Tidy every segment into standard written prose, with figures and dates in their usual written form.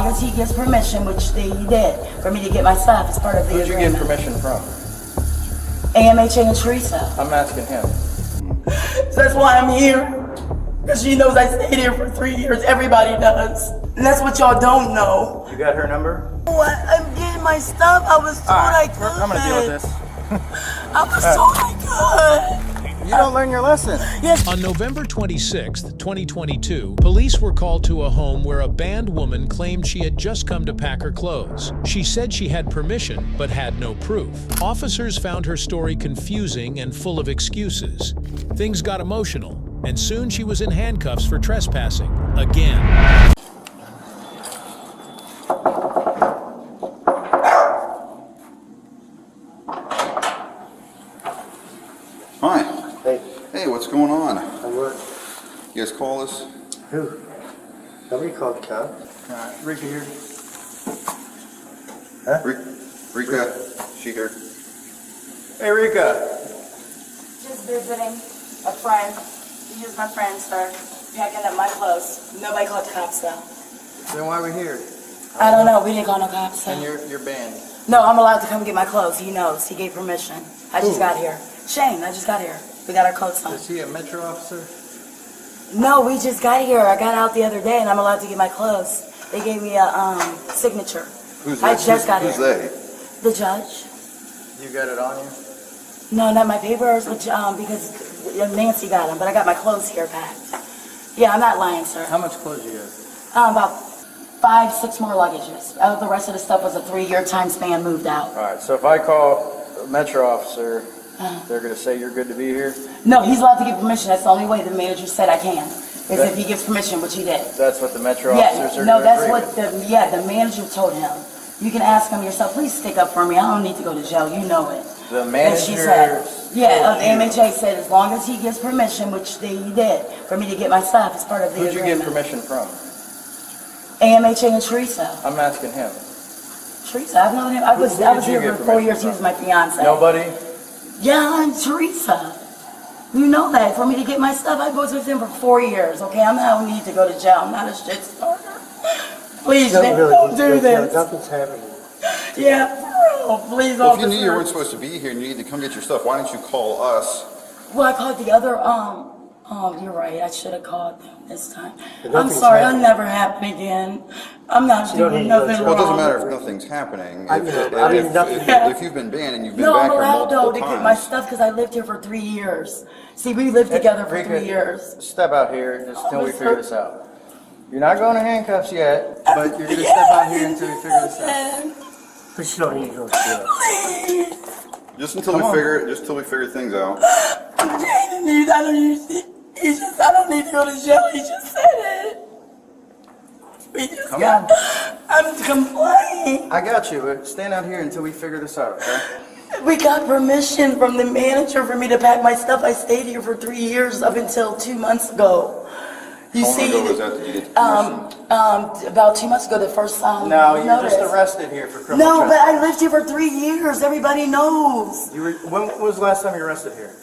long as he gives permission, which he did, for me to get my stuff as part of the agreement. agreement. Who'd you get permission from? AMHA and Teresa. I'm asking him. So that's why I'm here. Because she knows I stayed here for 3 years. Everybody does. And that's what y'all don't know. You got her number? What? I'm getting my stuff. I was told I could. I'm gonna deal with this. I was told I could. You don't learn your lesson. Yes. On November 26th, 2022, police were called to a home where a banned woman claimed she had just come to pack her clothes. She said she had permission, but had no proof. Officers found her story confusing and full of excuses. Things got emotional, and soon she was in handcuffs for trespassing again. Hi. Hey, Hey, what's going on? I'm what? You guys call us? Who? Nobody called the cops. Alright, Rika here. Huh? Rika, she here. Hey, Rika. Just visiting a friend. He's my friend, sir. Packing up my clothes. Nobody called the cops, though. Then why are we here? I don't know. We didn't call no cops. So. And you're banned. No, I'm allowed to come get my clothes. He knows. He gave permission. I just got here. Shane, I just got here. We got our coats on. Is he a metro officer? No, we just got here. I got out the other day, and I'm allowed to get my clothes. They gave me a signature. Who's I they? just got Who's here. they? The judge. You got it on you? No, not my papers, which, because Nancy got them, but I got my clothes here packed. Yeah, I'm not lying, sir. How much clothes you got? About 5, 6 more luggages. The rest of the stuff was a 3-year time span moved out. Alright, so if I call a metro officer, they're gonna say you're good to be here? No, he's allowed to give permission. That's the only way the manager said I can. Is if he gives permission, which he did. That's what the metro Yeah, officers are no, gonna that's agree what with. the manager told him. You can ask him yourself. Please stick up for me. I don't need to go to jail. You know it. The And she manager. said, yeah, the MHA said as long as he gives permission, which he did, for me to get my stuff as part of the Who'd you get agreement. permission from? AMHA and Teresa. I'm asking him. Teresa, I've known him. I was Who did here you for get 4 permission years. He from? was my fiance. Nobody? Yeah, I'm Teresa. You know that. For me to get my stuff, I was with him for 4 years. Okay, I don't need to go to jail. I'm not a shit starter. Please, Don't man, really don't need do to go to jail. this. Nothing's happening. Yeah, for real. Please, Well, if you officer. knew you weren't supposed to be here and you need to come get your stuff, why didn't you call us? Well, I called the other, you're right. I should have called them this time. But I'm nothing's sorry. It'll happening. never happen again. I'm not You don't doing need to go to nothing jail. Well, it doesn't wrong. matter if nothing's happening. I mean, nothing. If you've been banned and you've been No, back I'm here allowed though multiple to times. get my stuff because I lived here for 3 years. See, we lived together for Rika, 3 years. Step out here just until we Officer. figure this out. You're not going to handcuffs yet, but you're gonna step out here until we figure this out. But you don't need to go to jail. Please. Just until Come on. we figure things out. I don't need to go to jail. He just said it. We just Come got, on. I'm complaining. I got you, but stand out here until we figure this out, okay? We got permission from the manager for me to pack my stuff. I stayed here for 3 years up until 2 months ago. You How long see, ago was that you get permission? about 2 months ago, the first time. No, you you're just noticed. arrested here for criminal No, but trespass. I lived here for 3 years. Everybody knows. When was the last time you were arrested here?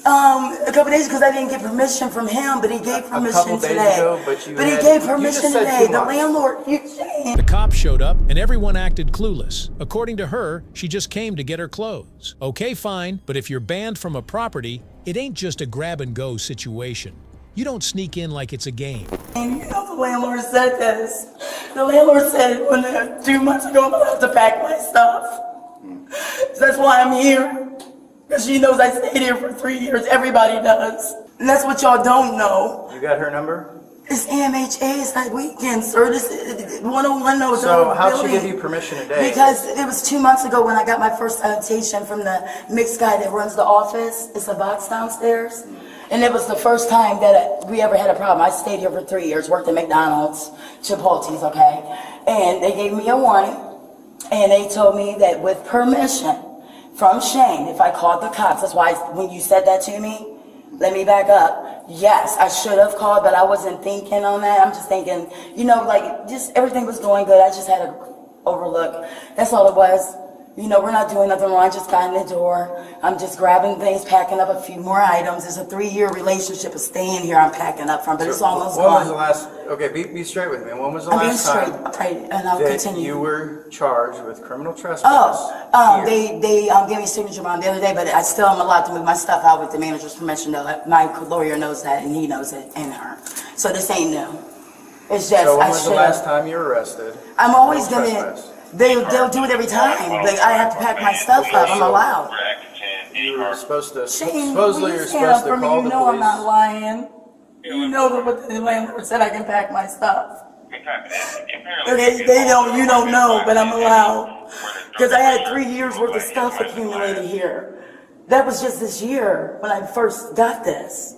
A couple days because I didn't get permission from him, but he gave permission couple days today. ago, but he you gave just permission said today. 2 The months. landlord, The cops showed up and everyone acted clueless. According to her, she just came to get her clothes. Okay, fine, but if you're banned from a property, it ain't just a grab-and-go situation. You don't sneak in like it's a game. And you know the landlord said this. The landlord said when 2 months ago I'm allowed to pack my stuff. So that's why I'm here. Because she knows I stayed here for 3 years. Everybody does. And that's what y'all don't know. You got her number? It's AMHA. It's not weekend, sir. This 101 knows. So how'd she give you permission today? Because it was 2 months ago when I got my first citation from the mixed guy that runs the office. It's a box downstairs. And it was the first time that we ever had a problem. I stayed here for 3 years, worked at McDonald's, Chipotle's, okay? And they gave me a warning, and they told me that with permission from Shane, if I called the cops, that's why when you said that to me, let me back up. Yes, I should have called, but I wasn't thinking on that. I'm just thinking, you know, like, just everything was going good. I just had to overlook. That's all it was. You know, we're not doing nothing wrong. I just got in the door. I'm just grabbing things, packing up a few more items. It's a 3-year relationship of staying here. I'm packing up from, but it's almost When was the gone. last, okay, be straight with me. When was the I'm being last straight, time right, and I'll that continue. you were charged with criminal trespass? Oh, here? they gave me a signature bond the other day, but I still am allowed to move my stuff out with the manager's permission. Though my lawyer knows that, and he knows it, and her. So this ain't new. It's just So when I was the should. last time you were arrested? I'm always for gonna. trespass? They'll do it every time. Like, I have to pack my stuff up. I'm allowed. You were supposed to, Shane, supposedly will you're you stand up supposed to for me? call You the know I'm not police. lying. You know that what the landlord said I can pack my stuff. Okay, you don't know, but I'm allowed. Because I had 3 years worth of stuff accumulated here. That was just this year when I first got this.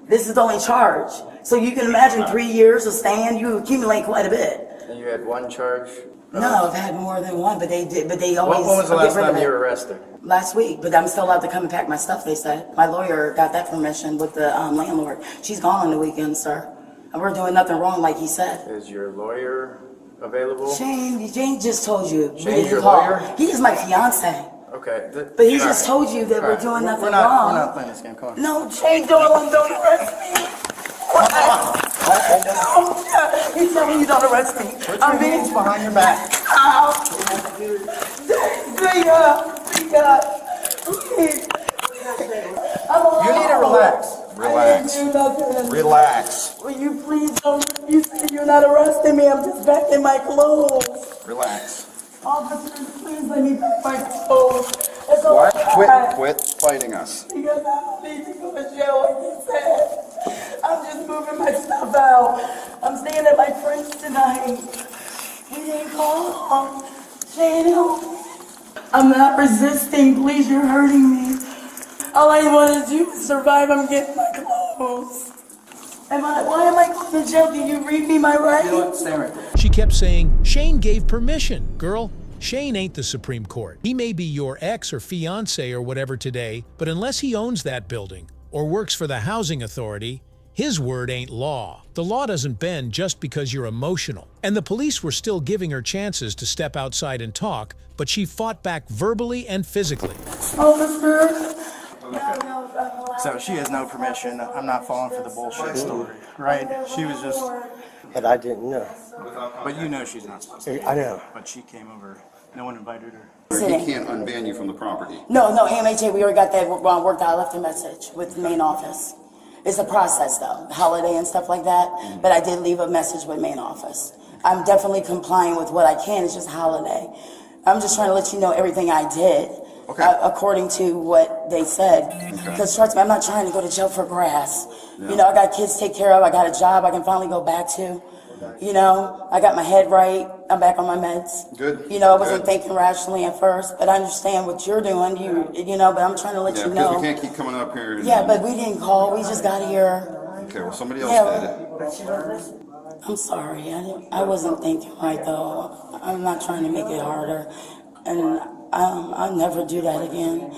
This is the only charge. So you can imagine 3 years of staying, you accumulate quite a bit. And you had one charge? No, I've had more than one, but they always When was the get last rid of time you it. were arrested? Last week, but I'm still allowed to come and pack my stuff, they said. My lawyer got that permission with the landlord. She's gone on the weekend, sir. And we're doing nothing wrong like he said. Is your lawyer available? Shane just told you. Shane's your call. lawyer? He is my fiance. Okay. But he just told you that we're doing nothing wrong. We're not playing this game, come on. No, Shane, don't arrest me. What? No, yeah. He's telling you don't arrest me. I'm being behind your back. Ow. Please. I'm allowed. You need to relax. Relax. I didn't do nothing. Relax. Will you please don't? You said you're not arresting me. I'm just packing my clothes. Relax. Officers, please let me pack my clothes. That's all What? I got. Quit fighting us. Because I don't need to go to jail like you said. I'm just moving my stuff out. I'm staying at my friend's tonight. We didn't call. Shane, help me. I'm not resisting. Please, you're hurting me. All I want to do is survive. I'm getting my clothes. Why am I going to jail? Can you read me my rights? You know what? Stay right there. She kept saying, Shane gave permission. Girl, Shane ain't the Supreme Court. He may be your ex or fiance or whatever today, but unless he owns that building or works for the housing authority, his word ain't law. The law doesn't bend just because you're emotional. And the police were still giving her chances to step outside and talk, but she fought back verbally and physically. Officer. So she has no permission. I'm not falling for the bullshit story, right? She was just, But I didn't know. but you know she's not supposed to. I know. But she came over. No one invited her. He can't unban you from the property. No, AMHA, we already got that worked out. I left a message with the main office. It's a process though, holiday and stuff like that, but I did leave a message with main office. I'm definitely complying with what I can, it's just holiday. I'm just trying to let you know everything I did, according to what they said. Because trust me, I'm not trying to go to jail for grass. You know, I got kids to take care of, I got a job I can finally go back to. You know, I got my head right, I'm back on my meds. Good. You know, I wasn't Good. thinking rationally at first, but I understand what you're doing, you know, but I'm trying to let Yeah, you because know. we can't keep coming up here. And, Yeah, but we didn't call, we just got here. Okay, well, somebody else did it. Yeah. I'm sorry, I wasn't thinking right though. I'm not trying to make it harder, and I'll never do that again.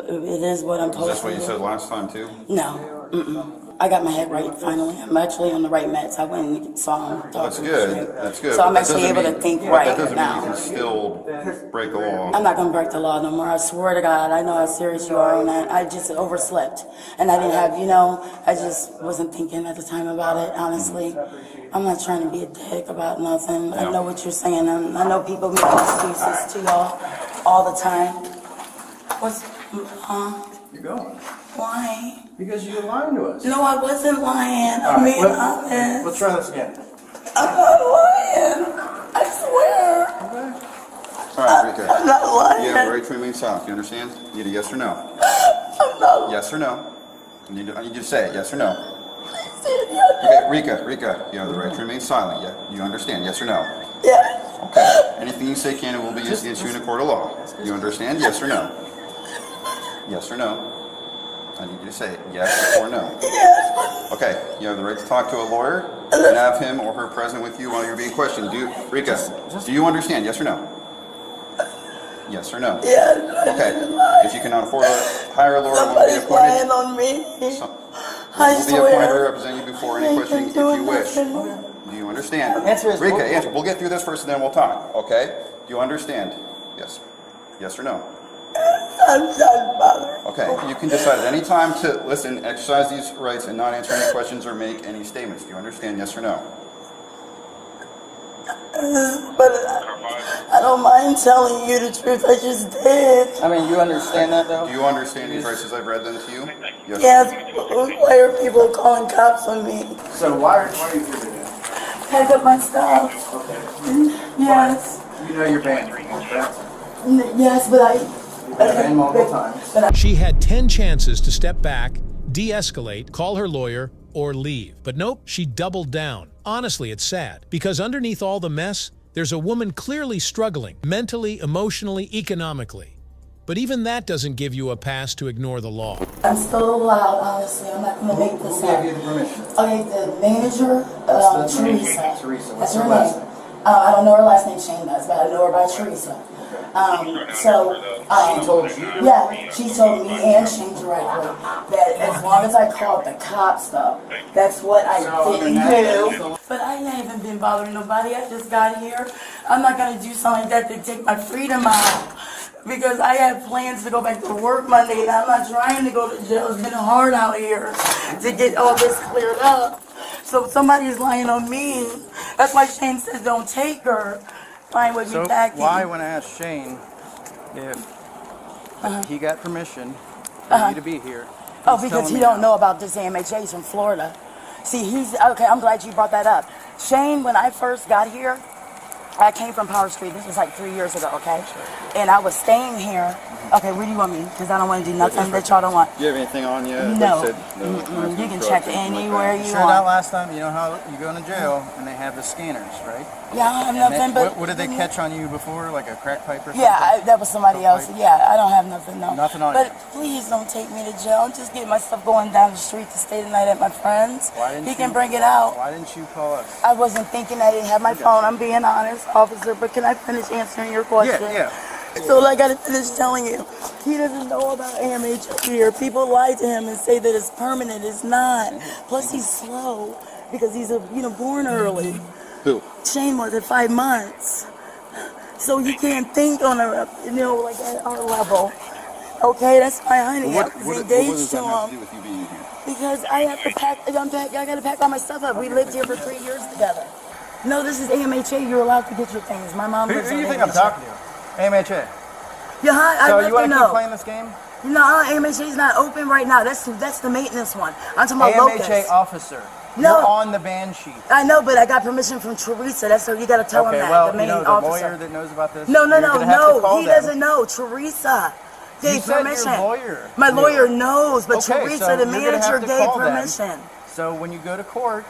It is what I'm Is supposed that what to you do. said last time too? No, I got my head right finally. I'm actually on the right meds. I went and saw him. That's good. That's good. So I'm But that actually doesn't able to mean- think but right That doesn't mean now. you can still break the law. I'm not gonna break the law no more. I swear to God, I know how serious you are on that. I just overslept, and I didn't have, you know, I just wasn't thinking at the time about it. Honestly, I'm not trying to be a dick about nothing. I know what you're saying. I know people make excuses to y'all all the time. What's, You're going. why? Because you're lying to us. No, I wasn't lying. All I'm right, being honest. let's try this again. I'm not lying. I swear. All right, Rika. I'm not lying. You have the right to remain silent. You understand? You need a yes or no. I'm not Yes or no. I need you to say it. Yes or no. lying. Okay, Rika. You have the right to remain silent. Yeah. You understand? Yes or no. Yes. Okay. Anything you say can and will be used against you in a court of law. You understand? Yes or no. Yes or no. I need you to say it. Yes or no. Yes. Okay, you have the right to talk to a lawyer and have him or her present with you while you're being questioned. Rika, do you understand? Yes or no? Yes or no? Yes. Okay, if you cannot afford to hire a lawyer, will be Somebody's lying appointed. on me. Will I be appointed to swear. represent you before any I questioning ain't if doing you wish. nothing. Do you understand? Answer is- Rika, answer. We'll get through this first and then we'll talk, okay? Do you understand? Yes. Yes or no? I'm done bothering. Okay, you can decide at any time to listen, exercise these rights, and not answer any questions or make any statements. Do you understand? Yes or no? But I don't mind telling you the truth. I just did. I mean, you understand that though? Do you understand these rights as I've read them to you? Yes. Yes, why are people calling cops on me? So why are you here today? Pack up my stuff. Okay. Yes. You know you're banned, correct? Yes, but You've been banned multiple times. She had 10 chances to step back, de-escalate, call her lawyer, or leave. But nope, she doubled down. Honestly, it's sad, because underneath all the mess, there's a woman clearly struggling, mentally, emotionally, economically. But even that doesn't give you a pass to ignore the law. I'm still loud, honestly. I'm not going to make this Who up. gave you the permission? Okay, the manager, What's the name? Teresa. Teresa, That's what's her her last name. name? I don't know her last name, Shane does, but I know her by Teresa. She told you? Yeah, she told me and Shane directly that as long as I called the cops, though, that's what I didn't do. But I haven't been bothering nobody. I just got here. I'm not gonna do something like that to take my freedom out. Because I have plans to go back to work Monday, and I'm not trying to go to jail. It's been hard out here to get all this cleared up. So somebody's lying on me. That's why Shane says don't take her. Fine with me So back why, in. when I asked Shane if he got permission for you to be here? Oh, he's because telling he me don't no. know about this AMHA from Florida. See, he's, okay, I'm glad you brought that up. Shane, when I first got here, I came from Power Street. This was like 3 years ago, okay? And I was staying here. Okay, where do you want me? Because I don't want to do nothing that y'all don't want. Do you have anything on you? No. Like I said, no. You can check anywhere you Sure, that want. last time, you know how you go into jail and they have the scanners, right? Yeah, I have And nothing but... what did they catch on you before, like a crack pipe or something? Yeah, that was somebody else. Yeah, I don't have nothing, no. Nothing on but you. please don't take me to jail. I'm just getting my stuff going down the street to stay the night at my friend's. Why didn't He you- can bring it out. Why didn't you call us? I wasn't thinking. I didn't have my phone. I'm being honest, officer. But can I finish answering your question? Yeah. So I got to finish telling you, he doesn't know about AMH here. People lie to him and say that it's permanent. It's not. Plus he's slow because he's born early. Who? Shane was at 5 months, so he can't think on a like at our level. Okay, that's my honey. I was engaged to have to do him with you being here? because I have to pack. I got to pack all my stuff up. We lived here for 3 years together. No, this is AMHA. You're allowed to get your things. My mom Who lives do on you think AMHA. I'm talking to? AMHA. Yeah, I So let you want them to know. keep playing this game? No, AMHA is not open right now. That's the maintenance one. I'm talking about AMHA Locust. officer. No. You're on the ban sheet. I know, but I got permission from Teresa. That's so you got to tell him Okay, that. well, the main the officer. lawyer that knows about this. No, you're gonna have to call he them. doesn't know. Teresa You gave said permission. your lawyer My knew. lawyer knows, but Okay, Teresa, so the you're gonna manager, have to gave call them. permission. So when you go to court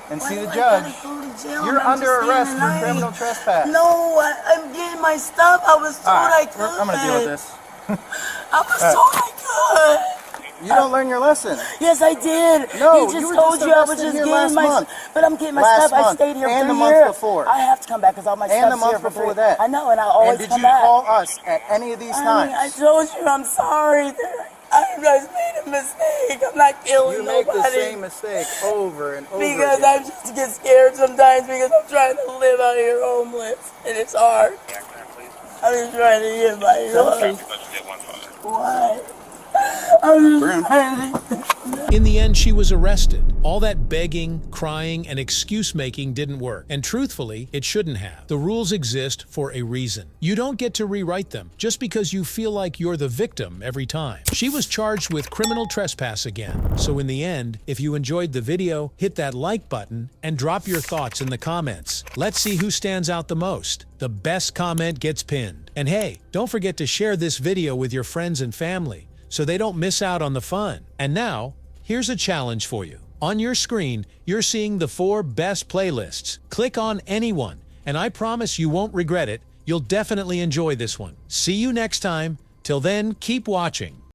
and see Why the do I judge, gotta go to jail? you're I'm under just arrest staying for the night. criminal trespass. No, I'm getting my stuff. I was told All right, I could. I'm gonna deal with this. I was told I could. You don't learn your lesson. Yes, I did. No, he just you were told just you I was arrested just here getting last my month. But I'm getting my Last stuff. I month. stayed here And 3 the month years. before. I have to come back because all my And the stuff's month here for before 3. that. I know, and I always And did come you back. call us at any of these times? I told you I'm sorry. I just made a mistake. I'm not killing You make nobody. the same mistake over and over Because again. I just get scared sometimes because I'm trying to live out here homeless and it's hard. I'm just trying to get my life. Why? I'm just trying to... In the end, she was arrested. All that begging, crying, and excuse-making didn't work. And truthfully, it shouldn't have. The rules exist for a reason. You don't get to rewrite them just because you feel like you're the victim every time. She was charged with criminal trespass again. So in the end, if you enjoyed the video, hit that like button and drop your thoughts in the comments. Let's see who stands out the most. The best comment gets pinned. And hey, don't forget to share this video with your friends and family so they don't miss out on the fun. And now, here's a challenge for you. On your screen, you're seeing the 4 best playlists. Click on any one, and I promise you won't regret it. You'll definitely enjoy this one. See you next time. Till then, keep watching.